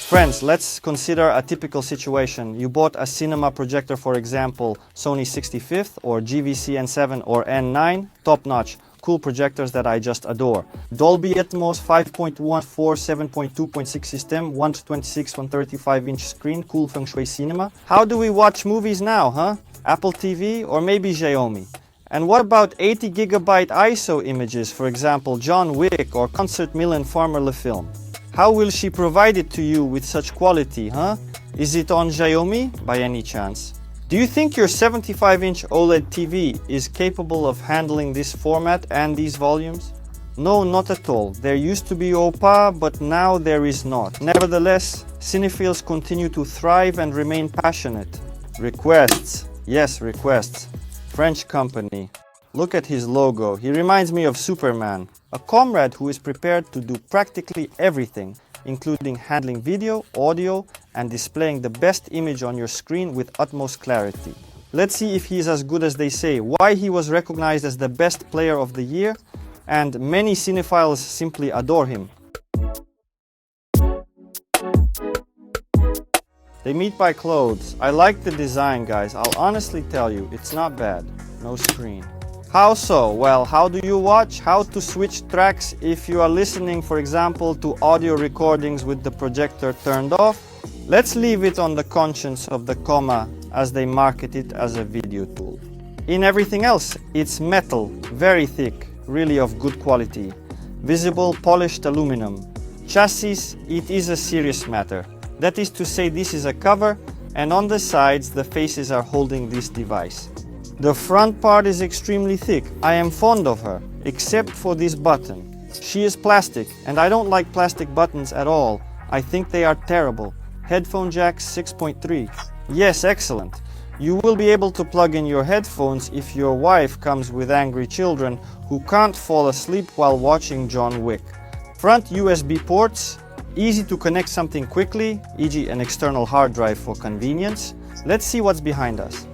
Friends, let's consider a typical situation. You bought a cinema projector, for example, Sony 65th or JVC N7 or N9, top-notch, cool projectors that I just adore. Dolby Atmos 5.14, 7.2.6 system, 126, 135-inch screen, cool feng shui cinema. How do we watch movies now, huh? Apple TV or maybe Xiaomi? And what about 80 gigabyte ISO images, for example, John Wick or Concert Milan Formula film? How will she provide it to you with such quality, huh? Is it on Xiaomi by any chance? Do you think your 75-inch OLED TV is capable of handling this format and these volumes? No, not at all. There used to be OPPO, but now there is not. Nevertheless, cinephiles continue to thrive and remain passionate. Requests. Yes, requests. French company. Look at his logo. He reminds me of Superman. A comrade who is prepared to do practically everything, including handling video, audio, and displaying the best image on your screen with utmost clarity. Let's see if he's as good as they say, why he was recognized as the best player of the year, and many cinephiles simply adore him. They meet by clothes. I like the design, guys. I'll honestly tell you, it's not bad. No screen. How so? Well, how do you watch? How to switch tracks if you are listening, for example, to audio recordings with the projector turned off? Let's leave it on the conscience of the comma as they market it as a video tool. In everything else, it's metal, very thick, really of good quality. Visible polished aluminum. Chassis, it is a serious matter. That is to say, this is a cover, and on the sides the faces are holding this device. The front part is extremely thick. I am fond of her, except for this button. She is plastic, and I don't like plastic buttons at all. I think they are terrible. Headphone jack 6.3. Yes, excellent. You will be able to plug in your headphones if your wife comes with angry children who can't fall asleep while watching John Wick. Front USB ports. Easy to connect something quickly, e.g. an external hard drive for convenience. Let's see what's behind us.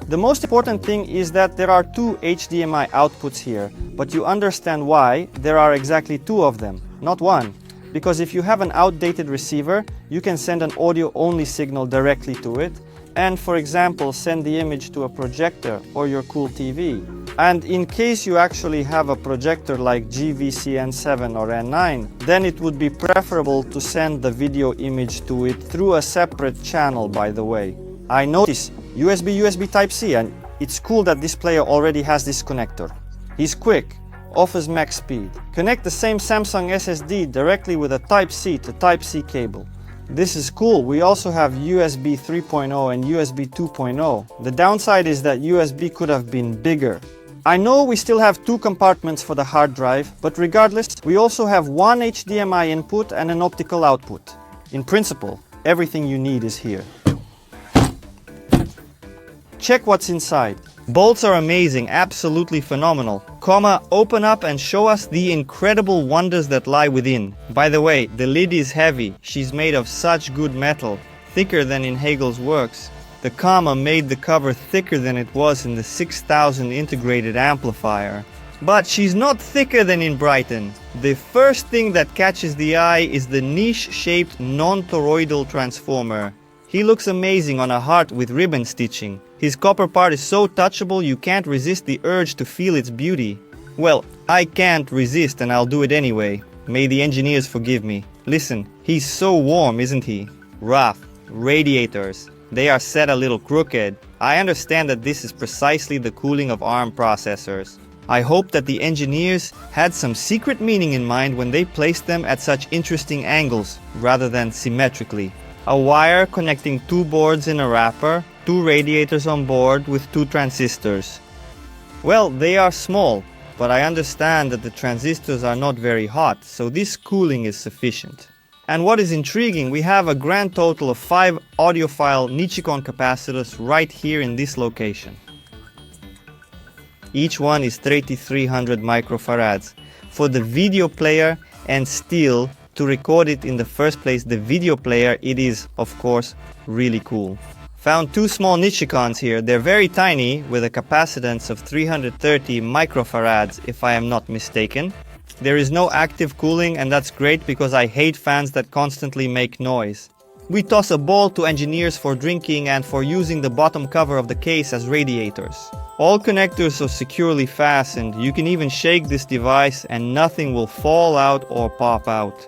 The most important thing is that there are two HDMI outputs here, but you understand why there are exactly two of them, not one. Because if you have an outdated receiver, you can send an audio-only signal directly to it, and for example, send the image to a projector or your cool TV. And in case you actually have a projector like JVC N7 or N9, then it would be preferable to send the video image to it through a separate channel, by the way. I notice USB Type-C, and it's cool that this player already has this connector. He's quick, offers max speed. Connect the same Samsung SSD directly with a Type-C to Type-C cable. This is cool. We also have USB 3.0 and USB 2.0. The downside is that USB could have been bigger. I know we still have two compartments for the hard drive, but regardless, we also have one HDMI input and an optical output. In principle, everything you need is here. Check what's inside. Bolts are amazing, absolutely phenomenal. Open up and show us the incredible wonders that lie within. By the way, the lid is heavy. She's made of such good metal, thicker than in Hagel's works. The made the cover thicker than it was in the 6000 integrated amplifier. But she's not thicker than in Brighton. The first thing that catches the eye is the niche-shaped non-toroidal transformer. He looks amazing on a heart with ribbon stitching. His copper part is so touchable you can't resist the urge to feel its beauty. Well, I can't resist and I'll do it anyway. May the engineers forgive me. Listen, he's so warm, isn't he? Rough. Radiators. They are set a little crooked. I understand that this is precisely the cooling of ARM processors. I hope that the engineers had some secret meaning in mind when they placed them at such interesting angles, rather than symmetrically. A wire connecting two boards in a wrapper, two radiators on board with two transistors. Well, they are small, but I understand that the transistors are not very hot, so this cooling is sufficient. And what is intriguing, we have a grand total of 5 audiophile Nichicon capacitors right here in this location. Each one is 3300 microfarads. For the video player and still to record it in the first place, the video player, it is, of course, really cool. Found 2 small Nichicons here. They're very tiny with a capacitance of 330 microfarads if I am not mistaken. There is no active cooling, and that's great because I hate fans that constantly make noise. We toss a ball to engineers for drinking and for using the bottom cover of the case as radiators. All connectors are securely fastened. You can even shake this device and nothing will fall out or pop out.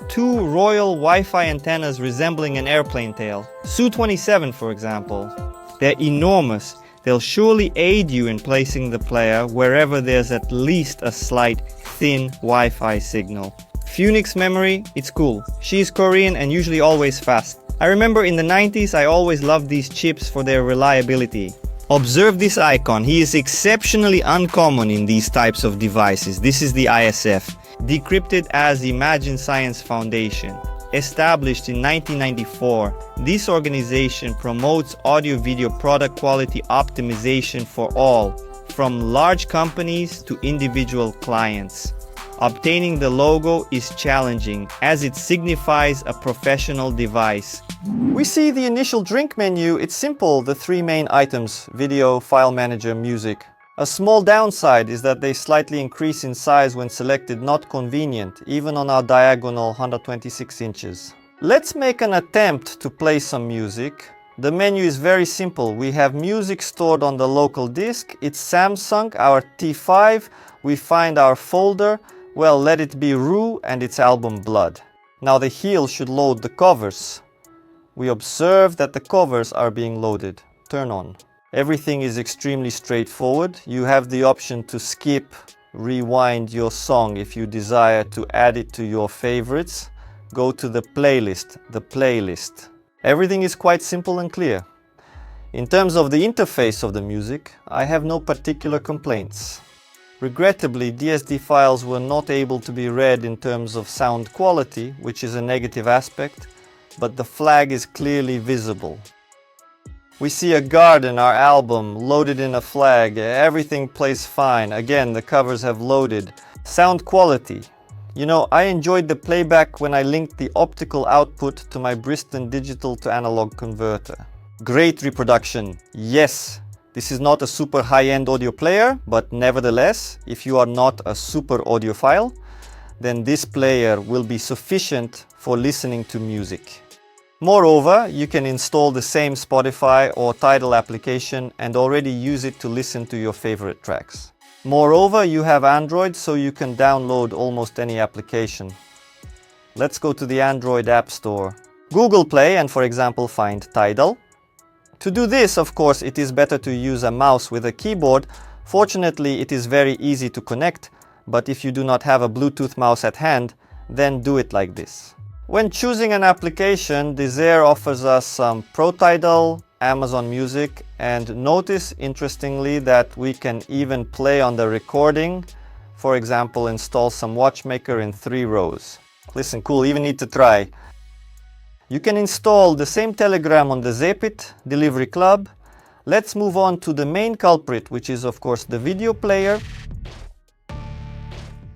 Two royal Wi-Fi antennas resembling an airplane tail. Su-27 for example. They're enormous. They'll surely aid you in placing the player wherever there's at least a slight, thin Wi-Fi signal. Phoenix memory, it's cool. She's Korean and usually always fast. I remember in the 90s I always loved these chips for their reliability. Observe this icon. He is exceptionally uncommon in these types of devices. This is the ISF, decrypted as Imagine Science Foundation. Established in 1994, this organization promotes audio-video product quality optimization for all, from large companies to individual clients. Obtaining the logo is challenging as it signifies a professional device. We see the initial drink menu. It's simple, the three main items: video, file manager, music. A small downside is that they slightly increase in size when selected, not convenient, even on our diagonal 126 inches. Let's make an attempt to play some music. The menu is very simple. We have music stored on the local disk. It's Samsung, our T5. We find our folder. Well, let it be Rue and its album Blood. Now the heel should load the covers. We observe that the covers are being loaded. Turn on. Everything is extremely straightforward. You have the option to skip, rewind your song if you desire to add it to your favorites. Go to the playlist. Everything is quite simple and clear. In terms of the interface of the music, I have no particular complaints. Regrettably, DSD files were not able to be read in terms of sound quality, which is a negative aspect, but the flag is clearly visible. We see a garden, our album, loaded in a flag. Everything plays fine. Again, the covers have loaded. Sound quality. You know, I enjoyed the playback when I linked the optical output to my Bristol digital to analog converter. Great reproduction. Yes, this is not a super high-end audio player, but nevertheless, if you are not a super audiophile, then this player will be sufficient for listening to music. Moreover, you can install the same Spotify or Tidal application and already use it to listen to your favorite tracks. Moreover, you have Android, so you can download almost any application. Let's go to the Android App Store. Google Play and, for example, find Tidal. To do this, of course, it is better to use a mouse with a keyboard. Fortunately, it is very easy to connect, but if you do not have a Bluetooth mouse at hand, then do it like this. When choosing an application, Desire offers us some Pro Tidal, Amazon Music, and notice, interestingly, that we can even play on the recording. For example, install some Watchmaker in 3 rows. Listen, cool, even need to try. You can install the same Telegram on the Zappiti Delivery Club. Let's move on to the main culprit, which is of course the video player.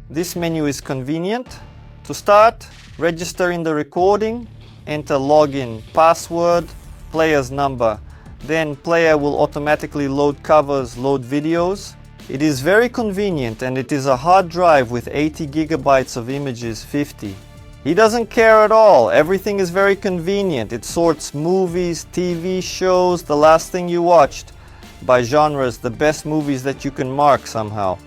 This menu is convenient. To start, register in the recording, enter login password, player's number. Then player will automatically load covers, load videos. It is very convenient and it is a hard drive with 80 gigabytes of images, 50. He doesn't care at all. Everything is very convenient. It sorts movies, TV shows, the last thing you watched, by genres, the best movies that you can mark somehow.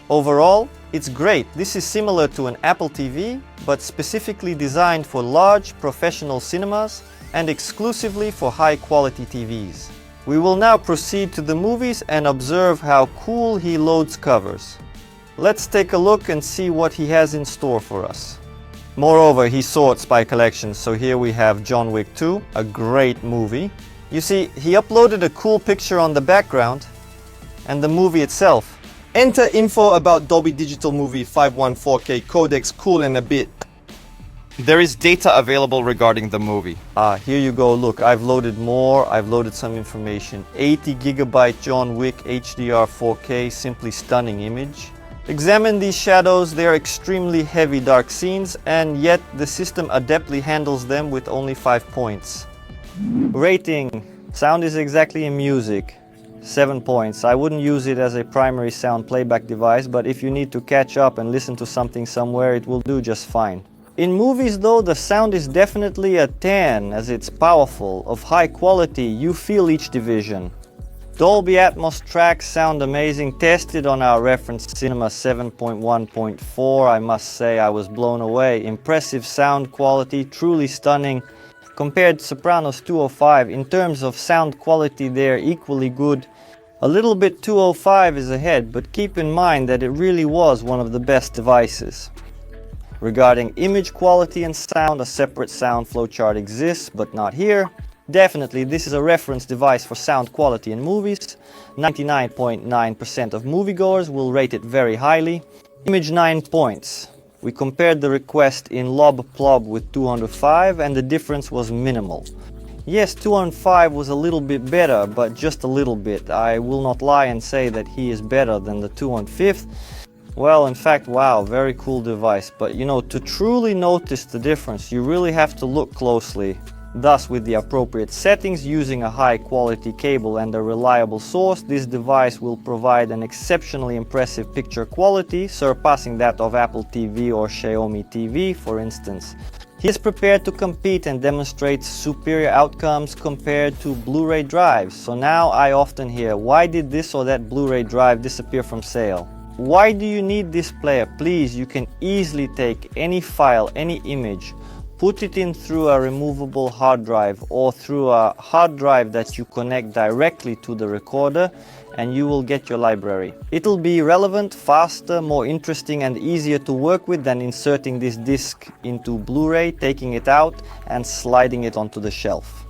Overall, it's great. This is similar to an Apple TV, but specifically designed for large professional cinemas and exclusively for high-quality TVs. We will now proceed to the movies and observe how cool he loads covers. Let's take a look and see what he has in store for us. Moreover, he sorts by collection, so here we have John Wick 2, a great movie. You see, he uploaded a cool picture on the background and the movie itself. Enter info about Dolby Digital Movie 514K codecs, cool and a bit. There is data available regarding the movie. Here you go, look, I've loaded more, I've loaded some information. 80 gigabyte John Wick HDR 4K, simply stunning image. Examine these shadows, they are extremely heavy dark scenes, and yet the system adeptly handles them with only 5 points. Rating. Sound is exactly in music. 7 points. I wouldn't use it as a primary sound playback device, but if you need to catch up and listen to something somewhere, it will do just fine. In movies though, the sound is definitely a 10, as it's powerful, of high quality, you feel each division. Dolby Atmos tracks sound amazing, tested on our reference Cinema 7.1.4, I must say I was blown away. Impressive sound quality, truly stunning. Compared to Sopranos 205, in terms of sound quality they're equally good. A little bit 205 is ahead, but keep in mind that it really was one of the best devices. Regarding image quality and sound, a separate sound flowchart exists, but not here. Definitely, this is a reference device for sound quality in movies. 99.9% of moviegoers will rate it very highly. Image 9 points. We compared the request in LobPlob with 205 and the difference was minimal. Yes, 205 was a little bit better, but just a little bit. I will not lie and say that he is better than the 205th. Well, in fact, wow, very cool device. But you know, to truly notice the difference, you really have to look closely. Thus, with the appropriate settings, using a high quality cable and a reliable source, this device will provide an exceptionally impressive picture quality, surpassing that of Apple TV or Xiaomi TV, for instance. He is prepared to compete and demonstrate superior outcomes compared to Blu-ray drives. So now I often hear, why did this or that Blu-ray drive disappear from sale? Why do you need this player? Please, you can easily take any file, any image, put it in through a removable hard drive or through a hard drive that you connect directly to the recorder, and you will get your library. It'll be relevant, faster, more interesting and easier to work with than inserting this disc into Blu-ray, taking it out and sliding it onto the shelf.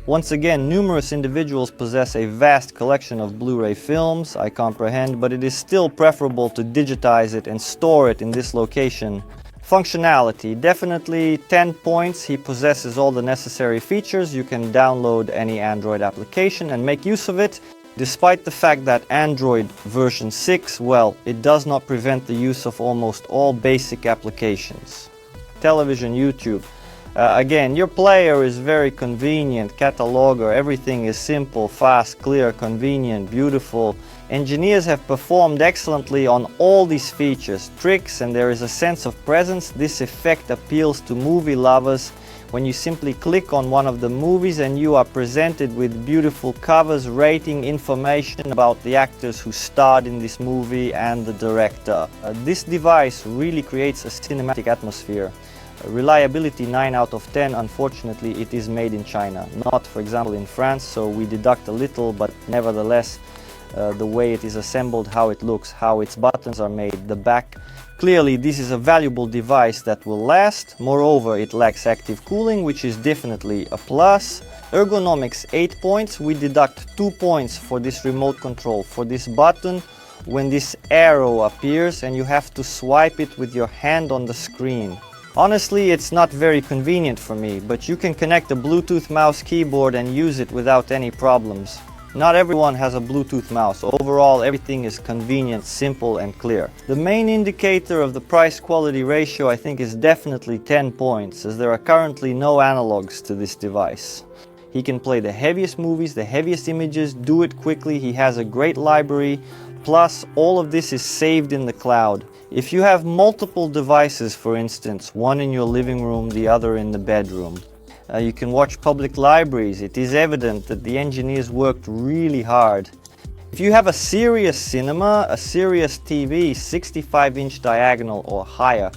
Once again, numerous individuals possess a vast collection of Blu-ray films, I comprehend, but it is still preferable to digitize it and store it in this location. Functionality, definitely 10 points. He possesses all the necessary features. You can download any Android application and make use of it. Despite the fact that Android version 6, well, it does not prevent the use of almost all basic applications. Television, YouTube. Again, your player is very convenient, cataloger, everything is simple, fast, clear, convenient, beautiful. Engineers have performed excellently on all these features, tricks, and there is a sense of presence. This effect appeals to movie lovers when you simply click on one of the movies and you are presented with beautiful covers, rating, information about the actors who starred in this movie and the director. This device really creates a cinematic atmosphere. Reliability 9 out of 10, unfortunately it is made in China, not for example in France, so we deduct a little, but nevertheless the way it is assembled, how it looks, how its buttons are made, the back. Clearly this is a valuable device that will last. Moreover, it lacks active cooling, which is definitely a plus. Ergonomics 8 points, we deduct 2 points for this remote control, for this button when this arrow appears and you have to swipe it with your hand on the screen. Honestly, it's not very convenient for me, but you can connect a Bluetooth mouse keyboard and use it without any problems. Not everyone has a Bluetooth mouse. Overall, everything is convenient, simple and clear. The main indicator of the price-quality ratio, I think, is definitely 10 points, as there are currently no analogs to this device. He can play the heaviest movies, the heaviest images, do it quickly, he has a great library, plus all of this is saved in the cloud. If you have multiple devices, for instance, one in your living room, the other in the bedroom, you can watch public libraries. It is evident that the engineers worked really hard. If you have a serious cinema, a serious TV, 65-inch diagonal or higher,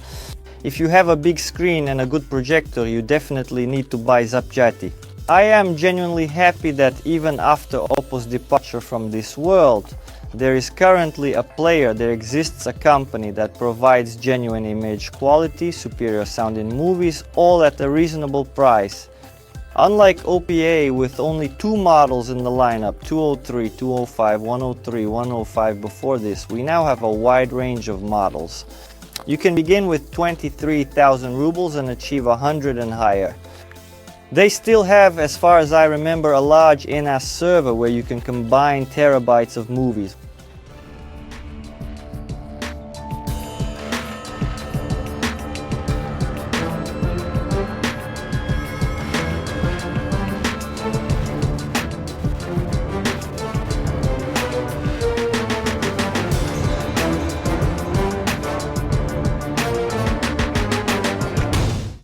if you have a big screen and a good projector, you definitely need to buy Zappiti. I am genuinely happy that even after OPPO's departure from this world, there is currently a player, there exists a company that provides genuine image quality, superior sound in movies, all at a reasonable price. Unlike OPPO with only 2 models in the lineup, 203, 205, 103, 105 before this, we now have a wide range of models. You can begin with 23,000 rubles and achieve 100 and higher. They still have, as far as I remember, a large NAS server where you can combine terabytes of movies.